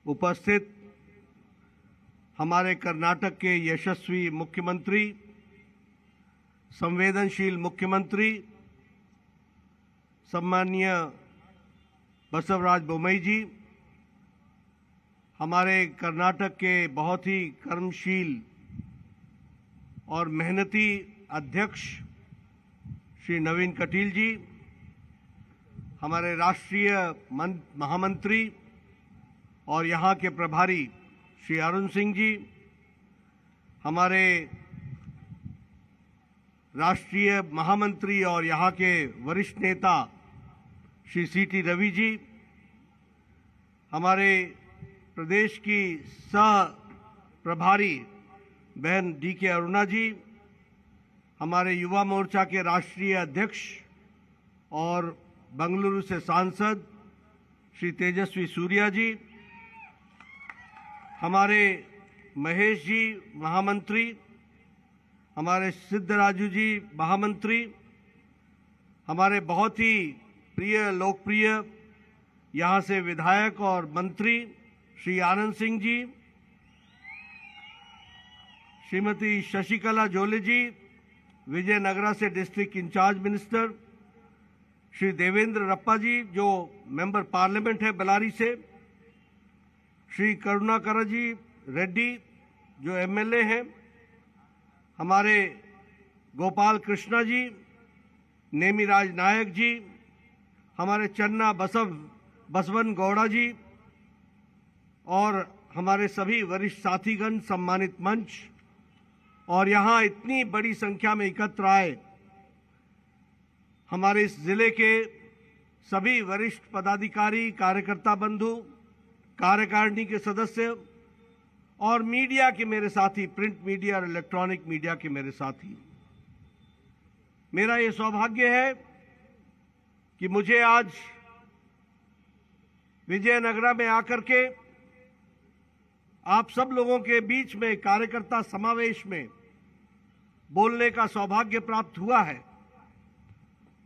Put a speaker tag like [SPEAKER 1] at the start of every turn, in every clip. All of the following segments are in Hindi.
[SPEAKER 1] उपस्थित हमारे कर्नाटक के यशस्वी मुख्यमंत्री, संवेदनशील मुख्यमंत्री सम्माननीय बसवराज बोम्मई जी, हमारे कर्नाटक के बहुत ही कर्मशील और मेहनती अध्यक्ष श्री नवीन कटील जी, हमारे राष्ट्रीय महामंत्री और यहाँ के प्रभारी श्री अरुण सिंह जी, हमारे राष्ट्रीय महामंत्री और यहाँ के वरिष्ठ नेता श्री सीटी रवि जी, हमारे प्रदेश की सह प्रभारी बहन डीके अरुणा जी, हमारे युवा मोर्चा के राष्ट्रीय अध्यक्ष और बेंगलुरु से सांसद श्री तेजस्वी सूर्या जी, हमारे महेश जी महामंत्री, हमारे सिद्धराजू जी महामंत्री, हमारे बहुत ही प्रिय लोकप्रिय यहाँ से विधायक और मंत्री श्री आनंद सिंह जी, श्रीमती शशिकला जोले जी, विजयनगरा से district incharge minister Shri Devendrappa ji जो मेंबर पार्लियामेंट है बेलारी से, श्री करुणाकर जी रेड्डी जो एमएलए हैं, हमारे गोपाल कृष्णा जी, नेमिराज नायक जी, हमारे चन्ना बसवन गौड़ा जी और हमारे सभी वरिष्ठ साथीगण, सम्मानित मंच और यहाँ इतनी बड़ी संख्या में एकत्र आए हमारे इस जिले के सभी वरिष्ठ पदाधिकारी, कार्यकर्ता बंधु, कार्यकारिणी के सदस्य और मीडिया के मेरे साथी, प्रिंट मीडिया और इलेक्ट्रॉनिक मीडिया के मेरे साथी, मेरा ये सौभाग्य है कि मुझे आज विजयनगरा में आकर के आप सब लोगों के बीच में कार्यकर्ता समावेश में बोलने का सौभाग्य प्राप्त हुआ है।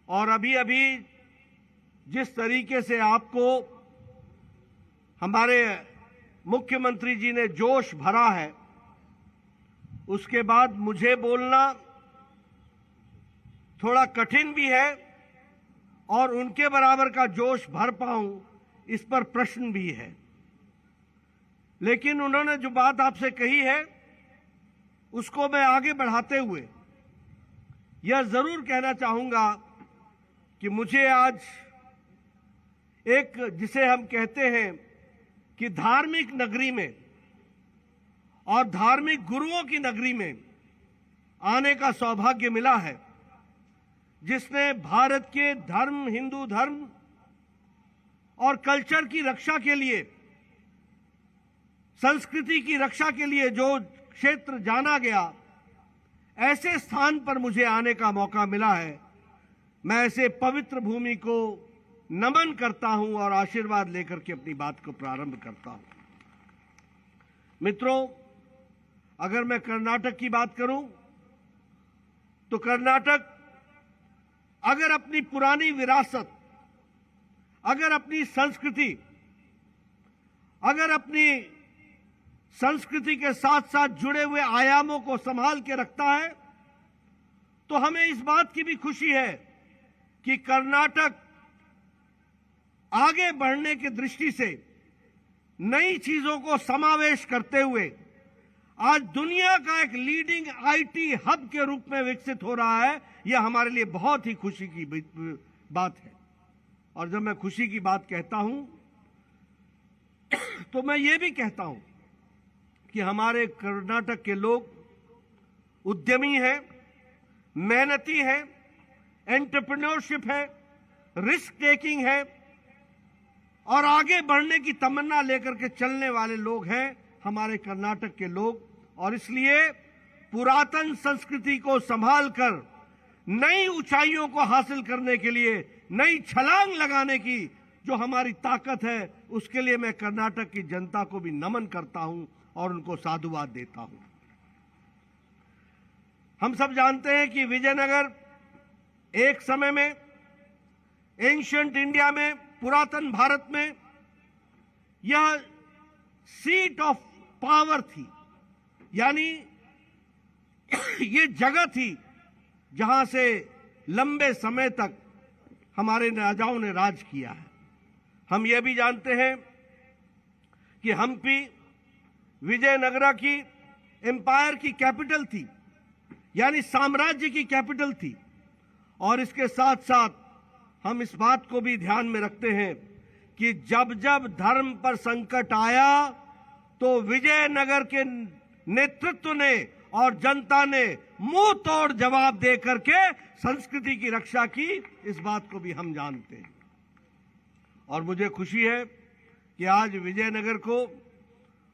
[SPEAKER 1] और अभी अभी जिस तरीके से आपको हमारे मुख्यमंत्री जी ने जोश भरा है, उसके बाद मुझे बोलना थोड़ा कठिन भी है और उनके बराबर का जोश भर पाऊं इस पर प्रश्न भी है। लेकिन उन्होंने जो बात आपसे कही है उसको मैं आगे बढ़ाते हुए यह जरूर कहना चाहूंगा कि मुझे आज एक, जिसे हम कहते हैं कि धार्मिक नगरी में और धार्मिक गुरुओं की नगरी में आने का सौभाग्य मिला है, जिसने भारत के धर्म, हिंदू धर्म और कल्चर की रक्षा के लिए, संस्कृति की रक्षा के लिए जो क्षेत्र जाना गया, ऐसे स्थान पर मुझे आने का मौका मिला है। मैं ऐसे पवित्र भूमि को नमन करता हूं और आशीर्वाद लेकर के अपनी बात को प्रारंभ करता हूं। मित्रों, अगर मैं कर्नाटक की बात करूं तो कर्नाटक अगर अपनी पुरानी विरासत, अगर अपनी संस्कृति, अगर अपनी संस्कृति के साथ साथ जुड़े हुए आयामों को संभाल के रखता है तो हमें इस बात की भी खुशी है कि कर्नाटक आगे बढ़ने की दृष्टि से नई चीजों को समावेश करते हुए आज दुनिया का एक लीडिंग आईटी हब के रूप में विकसित हो रहा है। यह हमारे लिए बहुत ही खुशी की बात है। और जब मैं खुशी की बात कहता हूं तो मैं ये भी कहता हूं कि हमारे कर्नाटक के लोग उद्यमी हैं, मेहनती हैं, एंटरप्रेन्योरशिप है, रिस्क टेकिंग है और आगे बढ़ने की तमन्ना लेकर के चलने वाले लोग हैं हमारे कर्नाटक के लोग। और इसलिए पुरातन संस्कृति को संभाल कर नई ऊंचाइयों को हासिल करने के लिए, नई छलांग लगाने की जो हमारी ताकत है, उसके लिए मैं कर्नाटक की जनता को भी नमन करता हूं और उनको साधुवाद देता हूं। हम सब जानते हैं कि विजयनगर एक समय में एंशिएंट इंडिया में, पुरातन भारत में, यह सीट ऑफ पावर थी, यानी ये जगह थी जहां से लंबे समय तक हमारे राजाओं ने राज किया है। हम ये भी जानते हैं कि हम्पी विजयनगरा की एम्पायर की कैपिटल थी, यानी साम्राज्य की कैपिटल थी। और इसके साथ साथ हम इस बात को भी ध्यान में रखते हैं कि जब जब धर्म पर संकट आया तो विजयनगर के नेतृत्व ने और जनता ने मुंह तोड़ जवाब दे करके संस्कृति की रक्षा की। इस बात को भी हम जानते हैं। और मुझे खुशी है कि आज विजयनगर को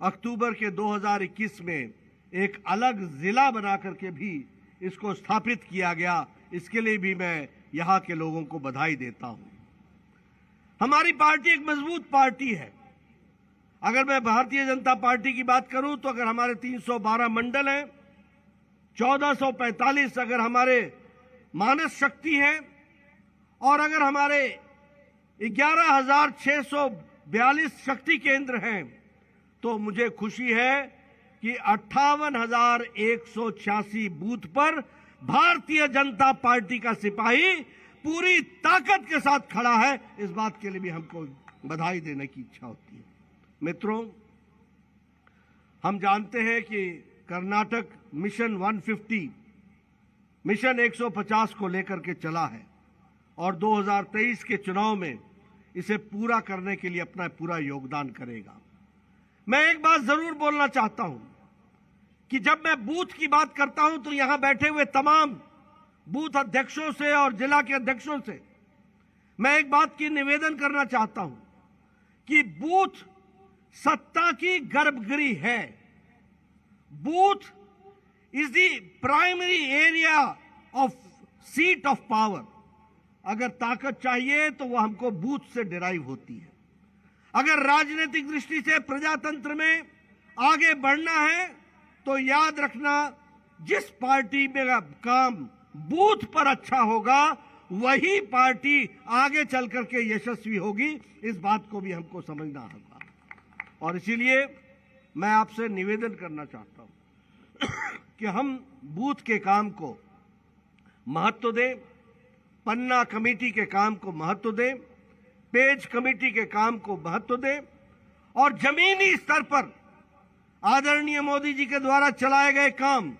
[SPEAKER 1] अक्टूबर के 2021 में एक अलग जिला बना करके भी इसको स्थापित किया गया। इसके लिए भी मैं यहां के लोगों को बधाई देता हूं। हमारी पार्टी एक मजबूत पार्टी है। अगर मैं भारतीय जनता पार्टी की बात करूं तो अगर हमारे 312 मंडल हैं, 1445 अगर हमारे मानस शक्ति है, और अगर हमारे 11,642 शक्ति केंद्र हैं, तो मुझे खुशी है कि 58,186 बूथ पर भारतीय जनता पार्टी का सिपाही पूरी ताकत के साथ खड़ा है। इस बात के लिए भी हमको बधाई देने की इच्छा होती है। मित्रों, हम जानते हैं कि कर्नाटक मिशन 150, मिशन 150 को लेकर के चला है और 2023 के चुनाव में इसे पूरा करने के लिए अपना पूरा योगदान करेगा। मैं एक बात जरूर बोलना चाहता हूं कि जब मैं बूथ की बात करता हूं तो यहां बैठे हुए तमाम बूथ अध्यक्षों से और जिला के अध्यक्षों से मैं एक बात की निवेदन करना चाहता हूं कि बूथ सत्ता की गर्भगृह है। Booth is the primary area of seat of power. अगर ताकत चाहिए तो वह हमको बूथ से डिराइव होती है। अगर राजनीतिक दृष्टि से प्रजातंत्र में आगे बढ़ना है तो याद रखना, जिस पार्टी में काम बूथ पर अच्छा होगा वही पार्टी आगे चल करके यशस्वी होगी। इस बात को भी हमको समझना होगा। और इसीलिए मैं आपसे निवेदन करना चाहता हूं कि हम बूथ के काम को महत्व दें, पन्ना कमेटी के काम को महत्व दें, पेज कमेटी के काम को महत्व दें, और जमीनी स्तर पर आदरणीय मोदी जी के द्वारा चलाए गए काम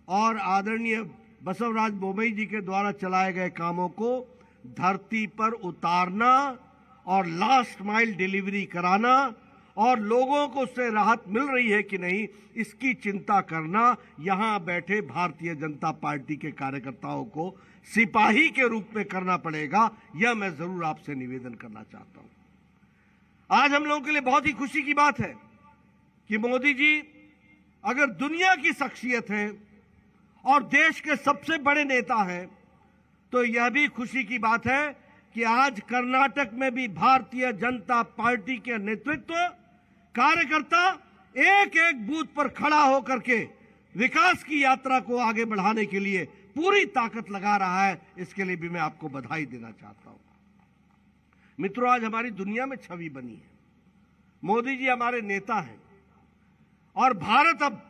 [SPEAKER 1] और आदरणीय बसवराज बोम्मई जी के द्वारा चलाए गए कामों को धरती पर उतारना और लास्ट माइल डिलीवरी कराना और लोगों को उससे राहत मिल रही है कि नहीं, इसकी चिंता करना यहां बैठे भारतीय जनता पार्टी के कार्यकर्ताओं को सिपाही के रूप में करना पड़ेगा। यह मैं जरूर आपसे निवेदन करना चाहता हूं। आज हम लोगों के लिए बहुत ही खुशी की बात है कि मोदी जी अगर दुनिया की शख्सियत है और देश के सबसे बड़े नेता हैं, तो यह भी खुशी की बात है कि आज कर्नाटक में भी भारतीय जनता पार्टी के नेतृत्व कार्यकर्ता एक एक बूथ पर खड़ा होकर के विकास की यात्रा को आगे बढ़ाने के लिए पूरी ताकत लगा रहा है। इसके लिए भी मैं आपको बधाई देना चाहता हूं। मित्रों, आज हमारी दुनिया में छवि बनी है। मोदी जी हमारे नेता हैं और भारत अब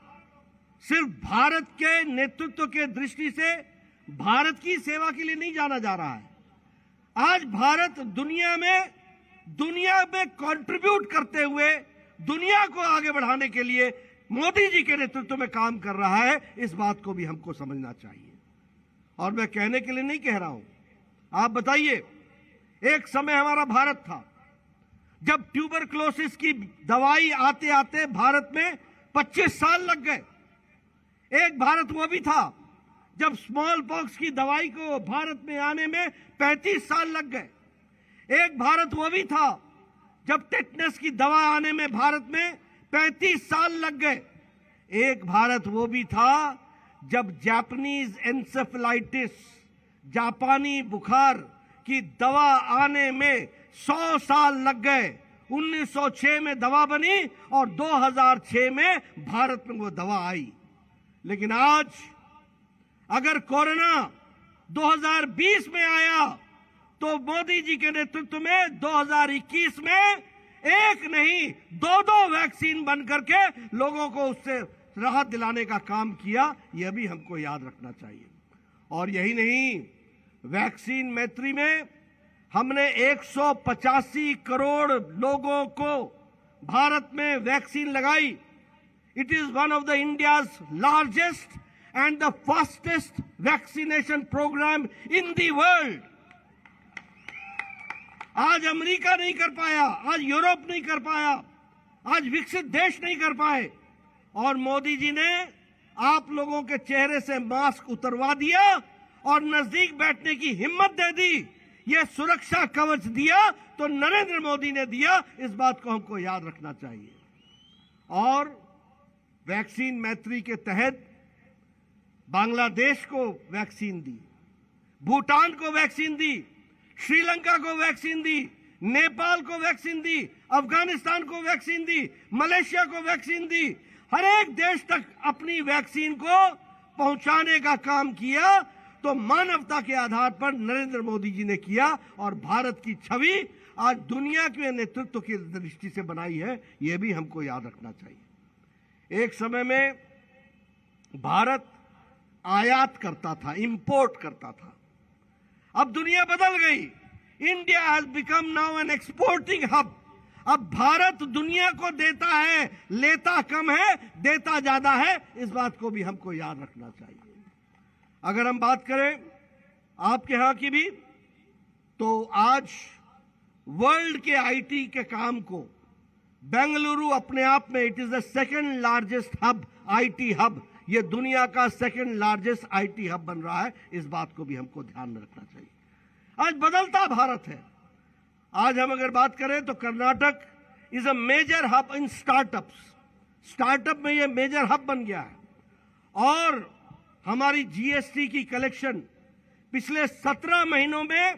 [SPEAKER 1] सिर्फ भारत के नेतृत्व के दृष्टि से भारत की सेवा के लिए नहीं जाना जा रहा है। आज भारत दुनिया में कंट्रीब्यूट करते हुए दुनिया को आगे बढ़ाने के लिए मोदी जी के नेतृत्व में काम कर रहा है। इस बात को भी हमको समझना चाहिए। और मैं कहने के लिए नहीं कह रहा हूं, आप बताइए, एक समय हमारा भारत था जब ट्यूबरक्लोसिस की दवाई आते आते भारत में 25 साल लग गए। एक भारत वो भी था जब स्मॉल पॉक्स की दवाई को भारत में आने में 35 साल लग गए। एक भारत वो भी था जब टेटनस की दवा आने में भारत में 35 साल लग गए। एक भारत वो भी था जब जापानीज एन्सेफेलाइटिस, जापानी बुखार की दवा आने में 100 साल लग गए। 1906 में दवा बनी और 2006 में भारत में वो दवा आई। लेकिन आज अगर कोरोना 2020 में आया तो मोदी जी के नेतृत्व में 2021 में एक नहीं 2-2 वैक्सीन बन करके लोगों को उससे राहत दिलाने का काम किया, यह भी हमको याद रखना चाहिए। और यही नहीं, वैक्सीन मैत्री में हमने 185 करोड़ लोगों को भारत में वैक्सीन लगाई। It is one of the India's largest and the fastest vaccination programme in the world. आज अमेरिका नहीं कर पाया, आज यूरोप नहीं कर पाया, आज विकसित देश नहीं कर पाए, और मोदी जी ने आप लोगों के चेहरे से मास्क उतरवा दिया और नजदीक बैठने की हिम्मत दे दी। यह सुरक्षा कवच दिया तो नरेंद्र मोदी ने दिया, इस बात को हमको याद रखना चाहिए। और वैक्सीन मैत्री के तहत बांग्लादेश को वैक्सीन दी, भूटान को वैक्सीन दी, श्रीलंका को वैक्सीन दी, नेपाल को वैक्सीन दी, अफगानिस्तान को वैक्सीन दी, मलेशिया को वैक्सीन दी। हर एक देश तक अपनी वैक्सीन को पहुंचाने का काम किया, तो मानवता के आधार पर नरेंद्र मोदी जी ने किया, और भारत की छवि आज दुनिया के नेतृत्व की दृष्टि से बनाई है, यह भी हमको याद रखना चाहिए। एक समय में भारत आयात करता था, इंपोर्ट करता था, अब दुनिया बदल गई। India has become now an exporting hub. अब भारत दुनिया को देता है, लेता कम है, देता ज्यादा है, इस बात को भी हमको याद रखना चाहिए। अगर हम बात करें आपके यहां की भी, तो आज वर्ल्ड के आईटी के काम को बेंगलुरु अपने आप में, it is the second largest hub, IT hub, यह दुनिया का सेकंड लार्जेस्ट आईटी हब बन रहा है। इस बात को भी हमको ध्यान में रखना चाहिए। आज बदलता भारत है। आज हम अगर बात करें तो Karnataka is a major hub in startups. Startup में यह मेजर हब बन गया है, और हमारी जीएसटी की कलेक्शन पिछले 17 महीनों में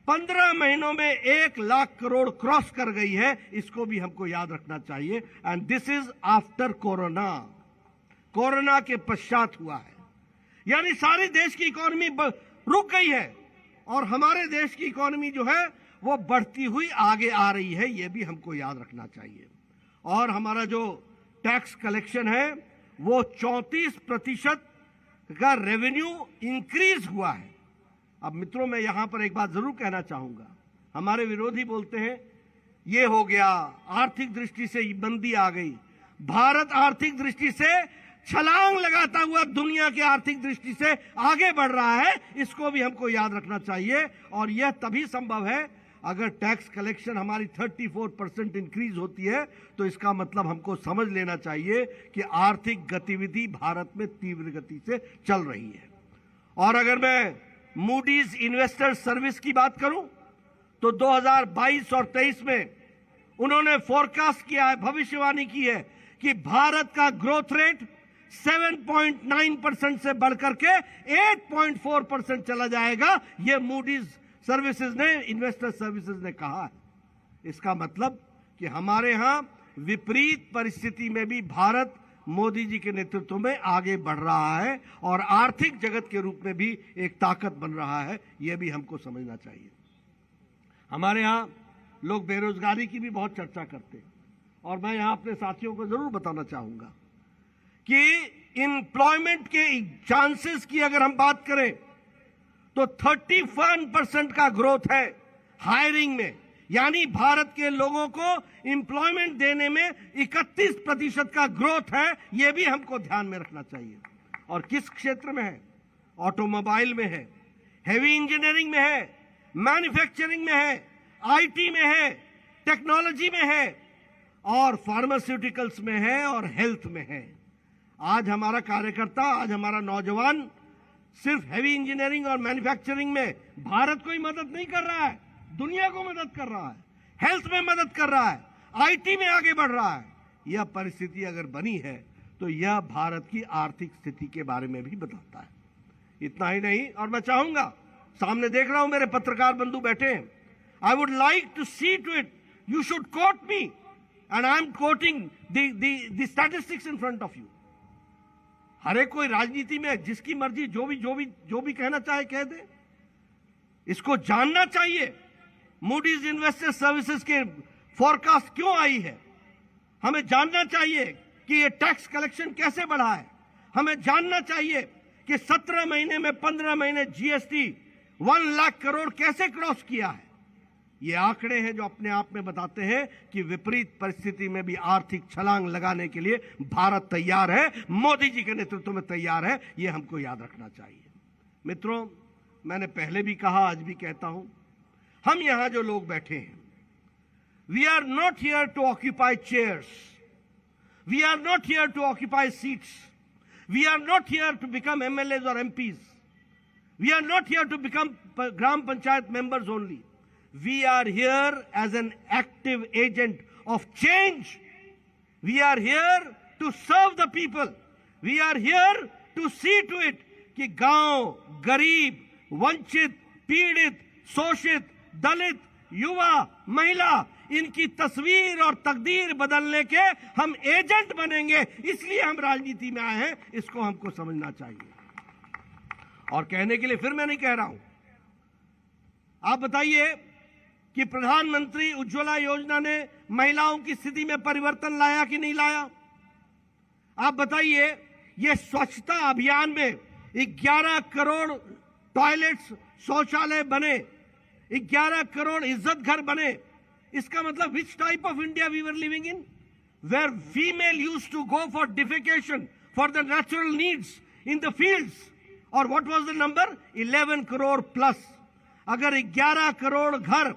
[SPEAKER 1] 15 महीनों में 1 लाख करोड़ क्रॉस कर गई है। इसको भी हमको याद रखना चाहिए। And this is after corona. Corona के पश्चात हुआ है, यानी सारी देश की इकोनॉमी रुक गई है, और हमारे देश की इकोनॉमी जो है वो बढ़ती हुई आगे आ रही है, यह भी हमको याद रखना चाहिए। और हमारा जो टैक्स कलेक्शन है वो 34% का रेवेन्यू इंक्रीज हुआ है। अब मित्रों, मैं यहां पर एक बात जरूर कहना चाहूंगा। हमारे विरोधी बोलते हैं ये हो गया, आर्थिक दृष्टि से मंदी आ गई। भारत आर्थिक दृष्टि से छलांग लगाता हुआ दुनिया की आर्थिक दृष्टि से आगे बढ़ रहा है, इसको भी हमको याद रखना चाहिए। और यह तभी संभव है अगर टैक्स कलेक्शन हमारी 34% इंक्रीज होती है, तो इसका मतलब हमको समझ लेना चाहिए कि आर्थिक गतिविधि भारत में तीव्र गति से चल रही है। और अगर मैं मूडीज इन्वेस्टर सर्विस की बात करूं, तो 2022 और 23 में उन्होंने फोरकास्ट किया है, भविष्यवाणी की है कि भारत का ग्रोथ रेट 7.9% से बढ़कर के 8.4% चला जाएगा। यह मूडीज सर्विसेज ने, इन्वेस्टर सर्विसेज ने कहा है। इसका मतलब कि हमारे यहां विपरीत परिस्थिति में भी भारत मोदी जी के नेतृत्व में आगे बढ़ रहा है, और आर्थिक जगत के रूप में भी एक ताकत बन रहा है। यह भी हमको समझना चाहिए। हमारे यहां लोग बेरोजगारी की भी बहुत चर्चा करते हैं, और मैं यहां अपने साथियों को जरूर बताना चाहूंगा कि एम्प्लॉयमेंट के चांसेस की अगर हम बात करें तो 31% का ग्रोथ है हायरिंग में, यानी भारत के लोगों को एम्प्लॉयमेंट देने में 31% का ग्रोथ है। यह भी हमको ध्यान में रखना चाहिए। और किस क्षेत्र में है? ऑटोमोबाइल में है, हेवी इंजीनियरिंग में है, मैन्युफैक्चरिंग में है, आईटी में है, टेक्नोलॉजी में है, और फार्मास्यूटिकल्स में है, और हेल्थ में है। आज हमारा कार्यकर्ता, आज हमारा नौजवान सिर्फ हैवी इंजीनियरिंग और मैन्युफैक्चरिंग में भारत को ही मदद नहीं कर रहा है, दुनिया को मदद कर रहा है, हेल्थ में मदद कर रहा है, आईटी में आगे बढ़ रहा है। यह परिस्थिति अगर बनी है तो यह भारत की आर्थिक स्थिति के बारे में भी बताता है। इतना ही नहीं, और मैं चाहूंगा, सामने देख रहा हूं मेरे पत्रकार बंधु बैठे हैं, I would like to see to it, you should quote me and I am quoting the statistics in front of you. हर एक कोई राजनीति में जिसकी मर्जी जो भी कहना चाहे कह दे, इसको जानना चाहिए। मूडीज इन्वेस्टर सर्विसेज के फोरकास्ट क्यों आई है। हमें जानना चाहिए कि ये टैक्स कलेक्शन कैसे बढ़ा है। हमें जानना चाहिए कि 17 महीने में 15 महीने जीएसटी 1 लाख करोड़ कैसे क्रॉस किया है। ये आंकड़े हैं जो अपने आप में बताते हैं कि विपरीत परिस्थिति में भी आर्थिक छलांग लगाने के लिए भारत तैयार है, मोदी जी के नेतृत्व में तैयार है। ये हमको याद रखना चाहिए। मित्रों, मैंने पहले भी कहा, आज भी कहता हूं, हम यहां जो लोग बैठे हैं, we are not here to occupy chairs, we are not here to occupy seats, we are not here to become MLAs और MPs, we are not here to become gram panchayat members only. We are here as an active agent of change. We are here to serve the people. We are here to see to it कि गांव, गरीब, वंचित, पीड़ित, शोषित, दलित, युवा, महिला, इनकी तस्वीर और तकदीर बदलने के हम एजेंट बनेंगे। इसलिए हम राजनीति में आए हैं, इसको हमको समझना चाहिए। और कहने के लिए फिर मैं नहीं कह रहा हूं, आप बताइए कि प्रधानमंत्री उज्ज्वला योजना ने महिलाओं की स्थिति में परिवर्तन लाया कि नहीं लाया। आप बताइए, ये स्वच्छता अभियान में 11 करोड़ टॉयलेट्स, शौचालय बने, 11 करोड़ इज्जत घर बने। इसका मतलब which type of India we were living in, where female used to go for defecation for the natural needs in the fields. और what was the number? 11 crore plus. अगर 11 करोड़ घर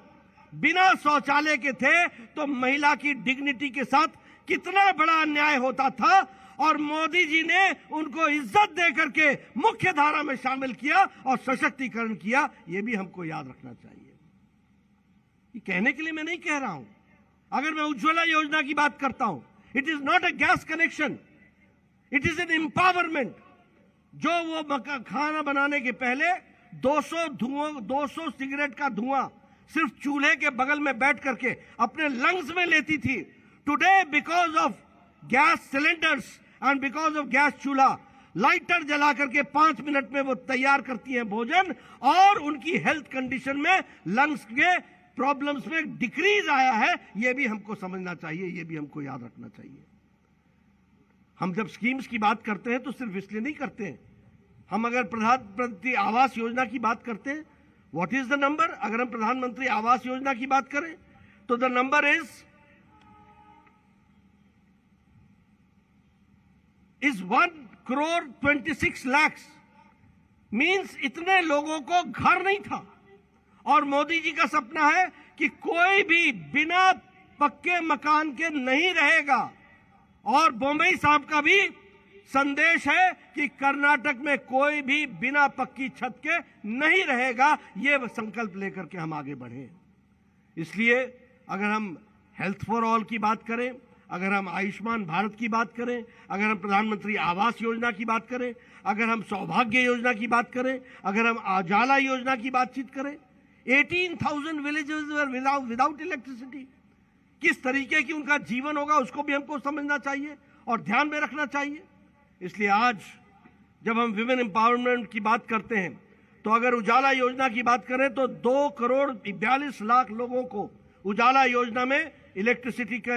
[SPEAKER 1] बिना शौचालय के थे तो महिला की डिग्निटी के साथ कितना बड़ा अन्याय होता था। और मोदी जी ने उनको इज्जत दे करके मुख्य धारा में शामिल किया और सशक्तिकरण किया। यह भी हमको याद रखना चाहिए। ये कहने के लिए मैं नहीं कह रहा हूं। अगर मैं उज्ज्वला योजना की बात करता हूं, it is not a gas connection, it is an empowerment. जो वो खाना बनाने के पहले 200 सिगरेट का धुआं सिर्फ चूल्हे के बगल में बैठ करके अपने लंग्स में लेती थी, today because of gas cylinders and because of gas चूल्हा, लाइटर जला करके 5 मिनट में वो तैयार करती हैं भोजन, और उनकी हेल्थ कंडीशन में, लंग्स के प्रॉब्लम्स में डिक्रीज आया है। ये भी हमको समझना चाहिए, ये भी हमको याद रखना चाहिए। हम जब स्कीम्स की बात करते हैं तो सिर्फ इसलिए नहीं करते हैं। हम अगर प्रधानमंत्री आवास योजना की बात करते हैं, व्हाट इज द नंबर? अगर हम प्रधानमंत्री आवास योजना की बात करें तो the number is 1 crore 26 lakh. Means इतने लोगों को घर नहीं था। और मोदी जी का सपना है कि कोई भी बिना पक्के मकान के नहीं रहेगा। और बॉम्बे साहब का भी संदेश है कि कर्नाटक में कोई भी बिना पक्की छत के नहीं रहेगा। ये संकल्प लेकर के हम आगे बढ़े। इसलिए अगर हम हेल्थ फॉर ऑल की बात करें, अगर हम आयुष्मान भारत की बात करें, अगर हम प्रधानमंत्री आवास योजना की बात करें, अगर हम सौभाग्य योजना की बात करें, अगर हम उजाला योजना की बातचीत करें, 18,000 विलेजेस वर विदाउट इलेक्ट्रिसिटी। किस तरीके की उनका जीवन होगा उसको भी हमको समझना चाहिए और ध्यान में रखना चाहिए। इसलिए आज जब हम विमेन एम्पावरमेंट की बात करते हैं तो अगर उजाला योजना की बात करें तो 2 करोड़ 42 लाख लोगों को उजाला योजना में इलेक्ट्रिसिटी के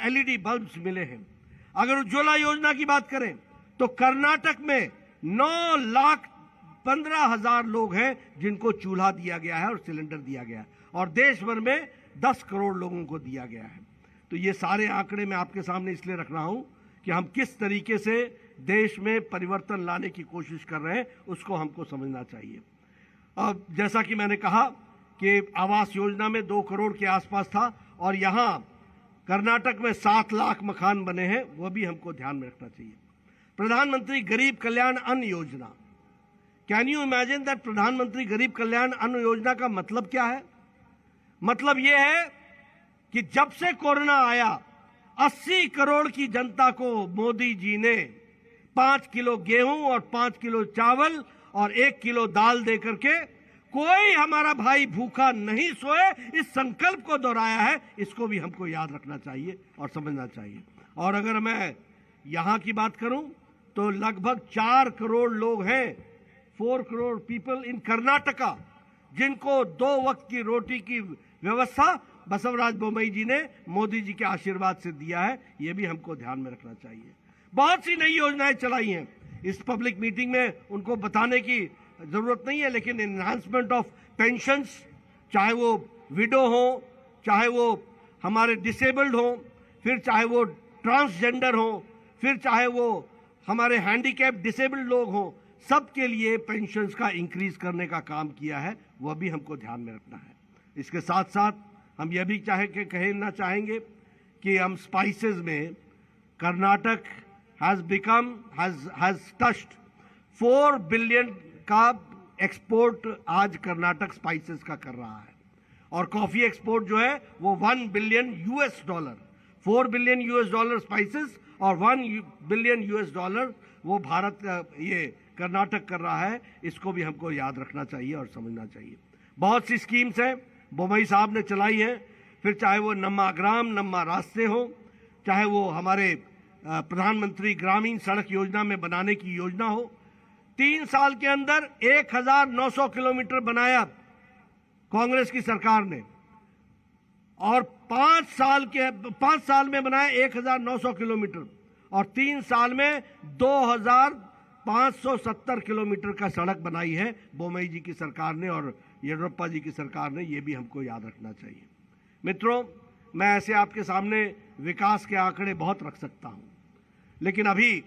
[SPEAKER 1] एलईडी बल्ब्स मिले हैं। अगर उज्ज्वला योजना की बात करें तो कर्नाटक में 9,15,000 लोग हैं जिनको चूल्हा दिया गया है और सिलेंडर दिया गया है, और देश भर में 10 करोड़ लोगों को दिया गया है। तो ये सारे आंकड़े मैं आपके सामने इसलिए रख रहा हूं कि हम किस तरीके से देश में परिवर्तन लाने की कोशिश कर रहे हैं, उसको हमको समझना चाहिए। अब जैसा कि मैंने कहा कि आवास योजना में 2 करोड़ के आसपास था, और यहां कर्नाटक में 7 लाख मकान बने हैं, वह भी हमको ध्यान में रखना चाहिए। प्रधानमंत्री गरीब कल्याण अन्न योजना, कैन यू इमेजिन दैट? प्रधानमंत्री गरीब कल्याण अन्न योजना का मतलब क्या है? मतलब यह है कि जब से कोरोना आया 80 करोड़ की जनता को मोदी जी ने 5 किलो गेहूं और 5 किलो चावल और 1 किलो दाल दे करके कोई हमारा भाई भूखा नहीं सोए, इस संकल्प को दोहराया है। इसको भी हमको याद रखना चाहिए और समझना चाहिए। और अगर मैं यहां की बात करूं तो लगभग 4 करोड़ लोग हैं, 4 करोड़ पीपल इन कर्नाटका, जिनको 2 वक्त की रोटी की व्यवस्था बसवराज बोम्मई जी ने मोदी जी के आशीर्वाद से दिया है, ये भी हमको ध्यान में रखना चाहिए। बहुत सी नई योजनाएं चलाई हैं, इस पब्लिक मीटिंग में उनको बताने की जरूरत नहीं है, लेकिन एनहांसमेंट ऑफ पेंशन्स, चाहे वो विडो हो, चाहे वो हमारे डिसेबल्ड हो, फिर चाहे वो ट्रांसजेंडर हो, फिर चाहे वो हमारे हैंडीकैप डिसेबल्ड लोग हों, सबके लिए पेंशन्स का इंक्रीज करने का काम किया है, वह भी हमको ध्यान में रखना है। इसके साथ साथ हम यह भी कहना चाहेंगे कि हम स्पाइसेस में कर्नाटक हैज टच्ड 4 बिलियन का एक्सपोर्ट आज कर्नाटक स्पाइसेस का कर रहा है, और कॉफी एक्सपोर्ट जो है वो $1 billion, 4 billion US dollar spices और $1 बिलियन वो भारत का ये कर्नाटक कर रहा है। इसको भी हमको याद रखना चाहिए और समझना चाहिए। बहुत सी स्कीम्स हैं बोम्मई साहब ने चलाई हैं, फिर चाहे वो नम्मा ग्राम नम्मा रास्ते हो, चाहे वो हमारे प्रधानमंत्री ग्रामीण सड़क योजना में बनाने की योजना हो। 3 साल के अंदर 1900 किलोमीटर बनाया कांग्रेस की सरकार ने, और 5 साल में बनाया 1900 किलोमीटर, और 3 साल में 2570 किलोमीटर का सड़क बनाई है बोम्मई जी की सरकार ने और येडियुरप्पा जी की सरकार ने। ये भी हमको याद रखना चाहिए। मित्रों, मैं ऐसे आपके सामने विकास के आंकड़े बहुत रख सकता हूं, लेकिन अभी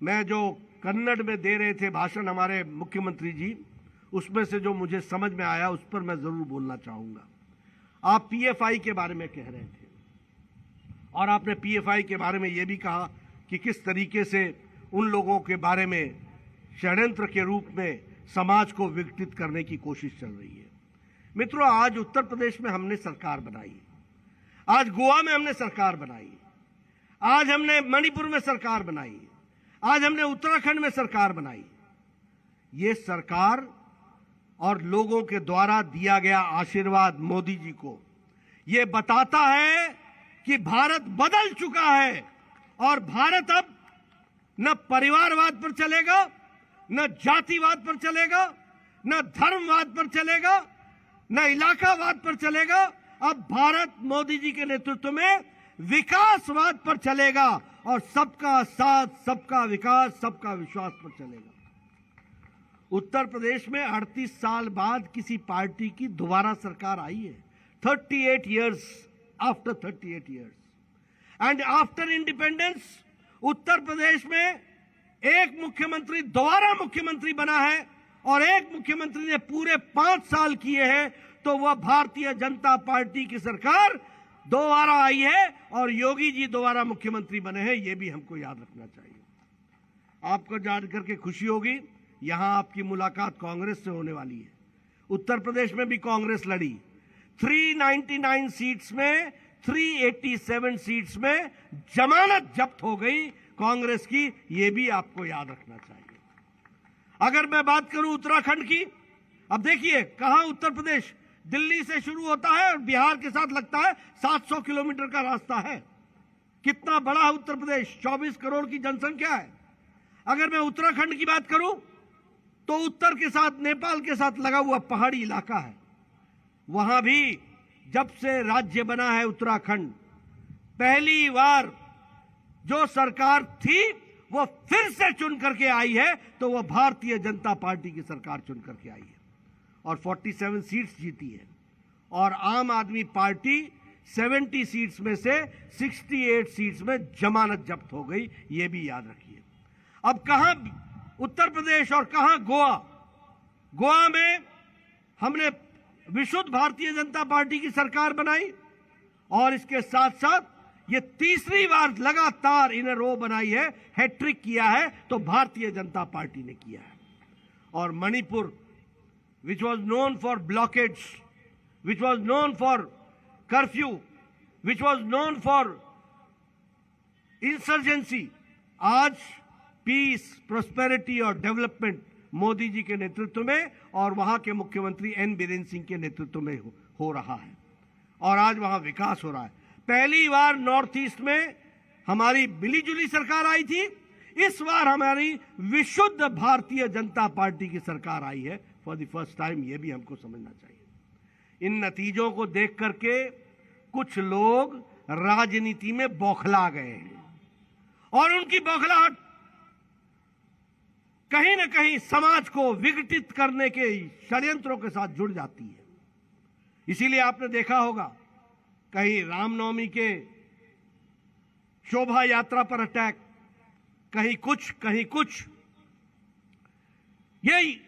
[SPEAKER 1] मैं जो कन्नड़ में दे रहे थे भाषण हमारे मुख्यमंत्री जी, उसमें से जो मुझे समझ में आया उस पर मैं जरूर बोलना चाहूंगा। आप PFI के बारे में कह रहे थे, और आपने PFI के बारे में यह भी कहा कि किस तरीके से उन लोगों के बारे में षड्यंत्र के रूप में समाज को विघटित करने की कोशिश चल रही है। मित्रों, आज उत्तर प्रदेश में हमने सरकार बनाई, आज गोवा में हमने सरकार बनाई, आज हमने मणिपुर में सरकार बनाई, आज हमने उत्तराखंड में सरकार बनाई। ये सरकार और लोगों के द्वारा दिया गया आशीर्वाद मोदी जी को ये बताता है कि भारत बदल चुका है, और भारत अब न परिवारवाद पर चलेगा, न जातिवाद पर चलेगा, न धर्मवाद पर चलेगा, न इलाकावाद पर चलेगा। अब भारत मोदी जी के नेतृत्व में विकासवाद पर चलेगा, और सबका साथ, सबका विकास, सबका विश्वास पर चलेगा। उत्तर प्रदेश में 38 साल बाद किसी पार्टी की दोबारा सरकार आई है, 38 years, after 38 years, and after independence Uttar Pradesh में एक मुख्यमंत्री दोबारा मुख्यमंत्री बना है, और एक मुख्यमंत्री ने पूरे 5 साल किए हैं, तो वह भारतीय जनता पार्टी की सरकार दोबारा आई है, और योगी जी दोबारा मुख्यमंत्री बने हैं। यह भी हमको याद रखना चाहिए। आपको जानकर के खुशी होगी, यहां आपकी मुलाकात कांग्रेस से होने वाली है। उत्तर प्रदेश में भी कांग्रेस लड़ी, 399 सीट्स में 387 सीट्स में जमानत जब्त हो गई कांग्रेस की, यह भी आपको याद रखना चाहिए। अगर मैं बात करूं उत्तराखंड की, अब देखिए कहां उत्तर प्रदेश दिल्ली से शुरू होता है और बिहार के साथ लगता है 700 किलोमीटर का रास्ता है। कितना बड़ा है उत्तर प्रदेश, 24 करोड़ की जनसंख्या है। अगर मैं उत्तराखंड की बात करूं तो उत्तर के साथ नेपाल के साथ लगा हुआ पहाड़ी इलाका है। वहां भी जब से राज्य बना है उत्तराखंड, पहली बार जो सरकार थी वो फिर से चुन करके आई है, तो वह भारतीय जनता पार्टी की सरकार चुन करके आई है और 47 सीट्स जीती है। और आम आदमी पार्टी 70 सीट्स में से 68 सीट्स में जमानत जब्त हो गई, यह भी याद रखिए। अब कहां उत्तर प्रदेश और कहां गोवा? गोवा में हमने विशुद्ध भारतीय जनता पार्टी की सरकार बनाई, और इसके साथ साथ ये तीसरी बार लगातार इन रो बनाई है, हैट्रिक किया है तो भारतीय जनता पार्टी ने किया है। और Manipur, which was known for blockades, which was known for curfew, which was known for insurgency, आज पीस, प्रोस्पेरिटी और डेवलपमेंट मोदी जी के नेतृत्व में और वहां के मुख्यमंत्री एन बीरेन सिंह के नेतृत्व में हो रहा है, और आज वहां विकास हो रहा है। पहली बार नॉर्थ ईस्ट में हमारी मिलीजुली सरकार आई थी, इस बार हमारी विशुद्ध भारतीय जनता पार्टी की सरकार आई है फॉर द फर्स्ट टाइम। ये भी हमको समझना चाहिए। इन नतीजों को देख करके कुछ लोग राजनीति में बौखला गए हैं और उनकी बौखलाहट कहीं न कहीं समाज को विघटित करने के षड्यंत्रों के साथ जुड़ जाती है। इसीलिए आपने देखा होगा कहीं रामनवमी के शोभा यात्रा पर अटैक, कहीं कुछ। यही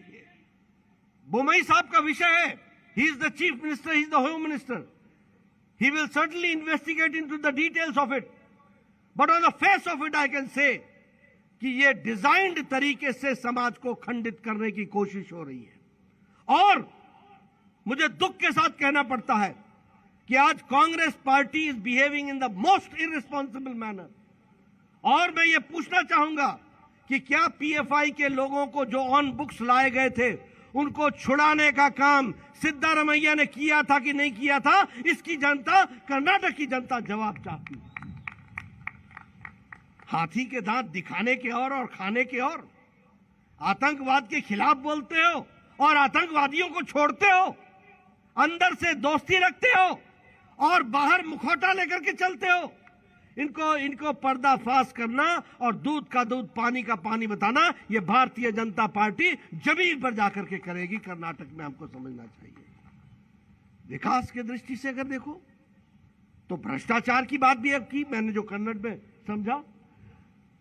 [SPEAKER 1] बोमई साहब का विषय है। He is the chief minister, he is the home minister, he will certainly investigate into the details of it, but on the face of it I can say कि ये डिजाइन्ड तरीके से समाज को खंडित करने की कोशिश हो रही है। और मुझे दुख के साथ कहना पड़ता है कि आज Congress party is behaving in the most irresponsible manner. और मैं ये पूछना चाहूंगा कि क्या पीएफआई के लोगों को जो ऑन बुक्स लाए गए थे उनको छुड़ाने का काम सिद्धारमैया ने किया था कि नहीं किया था, इसकी जनता, कर्नाटक की जनता जवाब चाहती है। हाथी के दांत दिखाने के और खाने के और। आतंकवाद के खिलाफ बोलते हो और आतंकवादियों को छोड़ते हो, अंदर से दोस्ती रखते हो और बाहर मुखौटा लेकर के चलते हो। इनको पर्दाफाश करना और दूध का दूध पानी का पानी बताना, यह भारतीय जनता पार्टी जमीन पर जाकर के करेगी। कर्नाटक में हमको समझना चाहिए। विकास की दृष्टि से अगर देखो तो भ्रष्टाचार की बात भी की, मैंने जो कन्नड़ में समझा।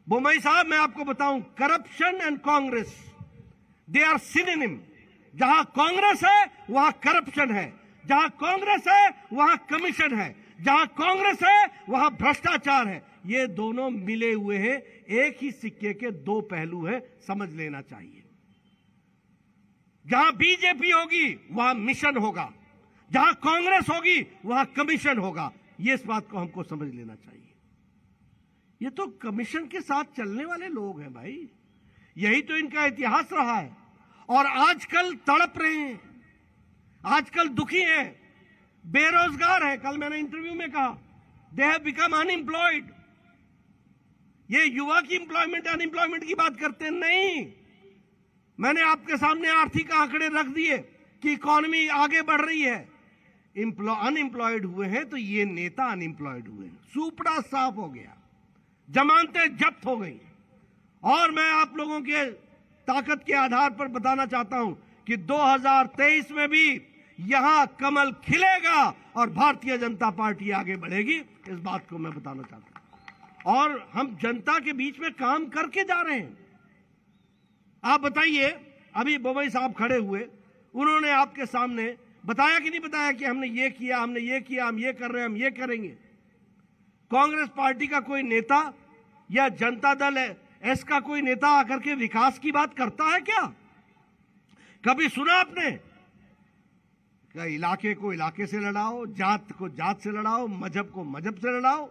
[SPEAKER 1] बोमई साहब, मैं आपको बताऊं, corruption and Congress they are synonym. जहां कांग्रेस है वहां करप्शन है, जहां कांग्रेस है वहां कमीशन है, जहां कांग्रेस है वहां भ्रष्टाचार है। ये दोनों मिले हुए हैं, एक ही सिक्के के दो पहलू हैं, समझ लेना चाहिए। जहां बीजेपी होगी वहां मिशन होगा, जहां कांग्रेस होगी वहां कमीशन होगा। ये इस बात को हमको समझ लेना चाहिए। ये तो कमीशन के साथ चलने वाले लोग हैं भाई, यही तो इनका इतिहास रहा है। और आजकल तड़प रहे हैं, आजकल दुखी हैं, बेरोजगार है। कल मैंने इंटरव्यू में कहा दे हैव बिकम अनएम्प्लॉयड। ये युवा की एम्प्लॉयमेंट अनएम्प्लॉयमेंट की बात करते हैं, नहीं। मैंने आपके सामने आर्थिक आंकड़े रख दिए कि इकॉनमी आगे बढ़ रही है। अनएम्प्लॉयड हुए हैं तो ये नेता अनएम्प्लॉयड हुए हैं। सूपड़ा साफ हो गया, जमानतें जब्त हो गई। और मैं आप लोगों के ताकत के आधार पर बताना चाहता हूं कि 2023 में भी यहां कमल खिलेगा और भारतीय जनता पार्टी आगे बढ़ेगी। इस बात को मैं बताना चाहता हूं और हम जनता के बीच में काम करके जा रहे हैं। आप बताइए, अभी बोमई साहब खड़े हुए, उन्होंने आपके सामने बताया कि नहीं बताया कि हमने ये किया, हमने ये किया, हम ये कर रहे हैं, हम ये करेंगे। कांग्रेस पार्टी का कोई नेता या जनता दल एस का कोई नेता आकर के विकास की बात करता है क्या? कभी सुना आपने? क्या इलाके को इलाके से लड़ाओ, जात को जात से लड़ाओ, मजहब को मजहब से लड़ाओ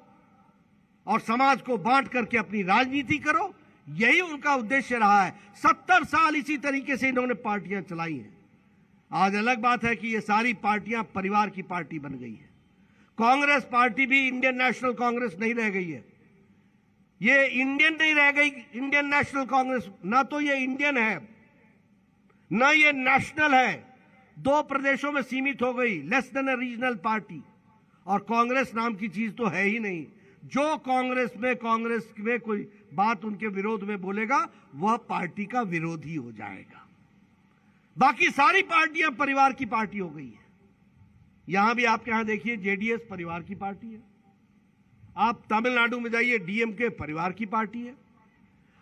[SPEAKER 1] और समाज को बांट करके अपनी राजनीति करो, यही उनका उद्देश्य रहा है। 70 साल इसी तरीके से इन्होंने पार्टियां चलाई हैं। आज अलग बात है कि ये सारी पार्टियां परिवार की पार्टी बन गई है। कांग्रेस पार्टी भी इंडियन नेशनल कांग्रेस नहीं रह गई है। ये इंडियन नहीं रह गई, इंडियन नेशनल कांग्रेस। ना तो ये इंडियन है ना ये नेशनल है, 2 प्रदेशों में सीमित हो गई, less than a regional party. और कांग्रेस नाम की चीज तो है ही नहीं। जो कांग्रेस में कोई बात उनके विरोध में बोलेगा वह पार्टी का विरोधी हो जाएगा। बाकी सारी पार्टियां परिवार की पार्टी हो गई है। यहां भी आपके यहां देखिए जेडीएस परिवार की पार्टी है। आप तमिलनाडु में जाइए, डीएमके परिवार की पार्टी है।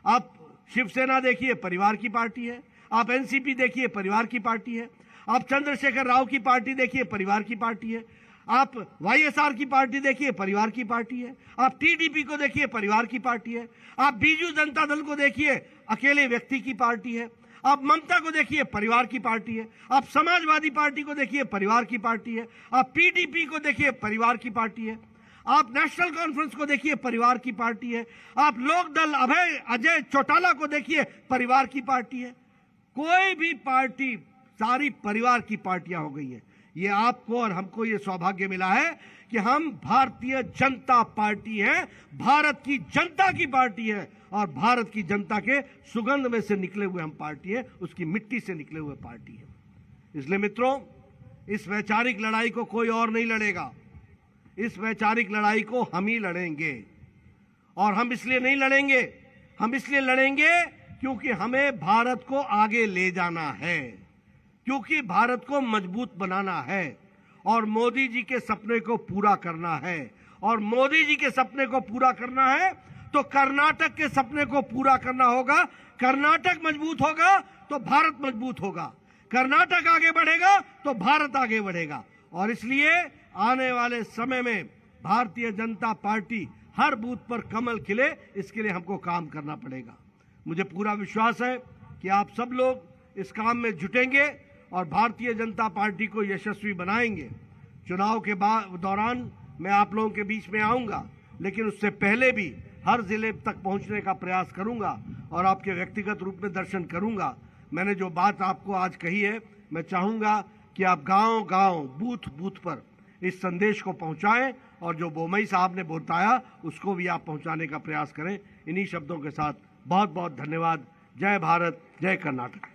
[SPEAKER 1] आप शिवसेना देखिए परिवार की पार्टी है। आप एनसीपी देखिए परिवार की पार्टी है। आप चंद्रशेखर राव की पार्टी देखिए परिवार की पार्टी है। आप वाईएसआर की पार्टी देखिए परिवार की पार्टी है। आप टीडीपी को देखिए परिवार की पार्टी है। आप बीजू जनता दल को देखिए अकेले व्यक्ति की पार्टी है। आप ममता को देखिए परिवार की पार्टी है। आप समाजवादी पार्टी को देखिए परिवार की पार्टी है। आप पीडीपी को देखिए परिवार की पार्टी है। आप नेशनल कॉन्फ्रेंस को देखिए परिवार की पार्टी है। आप लोकदल अजय चौटाला को देखिए परिवार की पार्टी है। कोई भी पार्टी, सारी परिवार की पार्टियां हो गई है। ये आपको और हमको ये सौभाग्य मिला है कि हम भारतीय जनता पार्टी हैं, भारत की जनता की पार्टी है और भारत की जनता के सुगंध में से निकले हुए हम पार्टी है, उसकी मिट्टी से निकले हुए पार्टी है। इसलिए मित्रों, इस वैचारिक लड़ाई को कोई और नहीं लड़ेगा। इस वैचारिक लड़ाई को हम ही लड़ेंगे। और हम इसलिए नहीं लड़ेंगे, हम इसलिए लड़ेंगे क्योंकि हमें भारत को आगे ले जाना है, क्योंकि भारत को मजबूत बनाना है और मोदी जी के सपने को पूरा करना है। और मोदी जी के सपने को पूरा करना है तो कर्नाटक के सपने को पूरा करना होगा। कर्नाटक मजबूत होगा तो भारत मजबूत होगा, कर्नाटक आगे बढ़ेगा तो भारत आगे बढ़ेगा। और इसलिए आने वाले समय में भारतीय जनता पार्टी हर बूथ पर कमल खिले, इसके लिए हमको काम करना पड़ेगा। मुझे पूरा विश्वास है कि आप सब लोग इस काम में जुटेंगे और भारतीय जनता पार्टी को यशस्वी बनाएंगे। चुनाव के दौरान मैं आप लोगों के बीच में आऊंगा, लेकिन उससे पहले भी हर जिले तक पहुंचने का प्रयास करूंगा और आपके व्यक्तिगत रूप में दर्शन करूंगा। मैंने जो बात आपको आज कही है, मैं चाहूंगा कि आप गांव-गांव, बूथ-बूथ पर इस संदेश को पहुंचाएं और जो बोमई साहब ने बताया उसको भी आप पहुंचाने का प्रयास करें। इन्हीं शब्दों के साथ बहुत बहुत धन्यवाद। जय भारत, जय कर्नाटक।